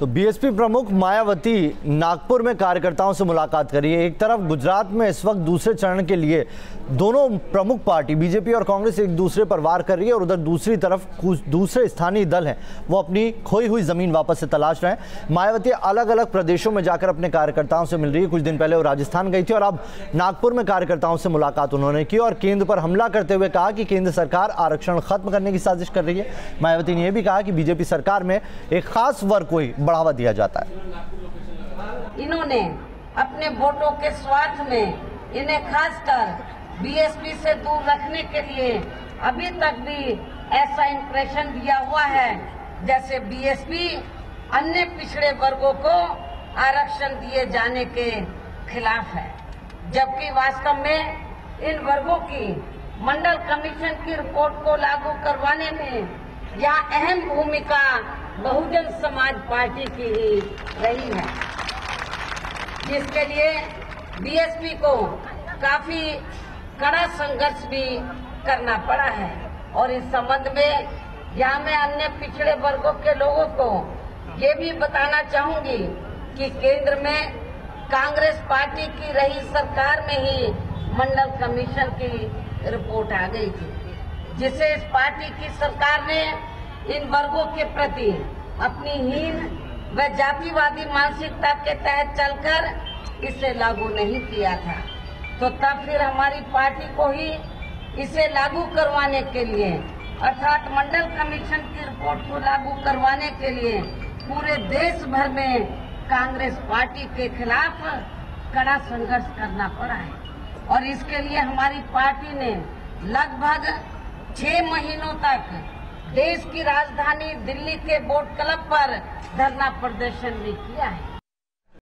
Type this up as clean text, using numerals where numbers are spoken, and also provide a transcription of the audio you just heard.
तो बीएसपी प्रमुख मायावती नागपुर में कार्यकर्ताओं से मुलाकात करी है। एक तरफ गुजरात में इस वक्त दूसरे चरण के लिए दोनों प्रमुख पार्टी बीजेपी और कांग्रेस एक दूसरे पर वार कर रही है और उधर दूसरी तरफ कुछ दूसरे स्थानीय दल हैं, वो अपनी खोई हुई जमीन वापस से तलाश रहे हैं। मायावती अलग अलग प्रदेशों में जाकर अपने कार्यकर्ताओं से मिल रही है। कुछ दिन पहले वो राजस्थान गई थी और अब नागपुर में कार्यकर्ताओं से मुलाकात उन्होंने की और केंद्र पर हमला करते हुए कहा कि केंद्र सरकार आरक्षण खत्म करने की साजिश कर रही है। मायावती ने यह भी कहा कि बीजेपी सरकार में एक खास वर्ग को ही बढ़ावा दिया जाता है। इन्होंने अपने वोटों के स्वार्थ में इन्हें खासकर बीएसपी से दूर रखने के लिए अभी तक भी ऐसा इंप्रेशन दिया हुआ है जैसे बीएसपी अन्य पिछड़े वर्गों को आरक्षण दिए जाने के खिलाफ है, जबकि वास्तव में इन वर्गों की मंडल कमीशन की रिपोर्ट को लागू करवाने में यहाँ अहम भूमिका बहुजन समाज पार्टी की ही रही है, जिसके लिए बीएसपी को काफी कड़ा संघर्ष भी करना पड़ा है। और इस संबंध में यहाँ मैं अन्य पिछड़े वर्गों के लोगों को ये भी बताना चाहूंगी कि केंद्र में कांग्रेस पार्टी की रही सरकार में ही मंडल कमीशन की रिपोर्ट आ गई थी, जिसे इस पार्टी की सरकार ने इन वर्गों के प्रति अपनी हीन व जातिवादी मानसिकता के तहत चलकर इसे लागू नहीं किया था। तो तब फिर हमारी पार्टी को ही इसे लागू करवाने के लिए अर्थात मंडल कमीशन की रिपोर्ट को लागू करवाने के लिए पूरे देश भर में कांग्रेस पार्टी के खिलाफ कड़ा संघर्ष करना पड़ा है। और इसके लिए हमारी पार्टी ने लगभग 6 महीनों तक देश की राजधानी दिल्ली के बोट क्लब पर धरना प्रदर्शन भी किया है।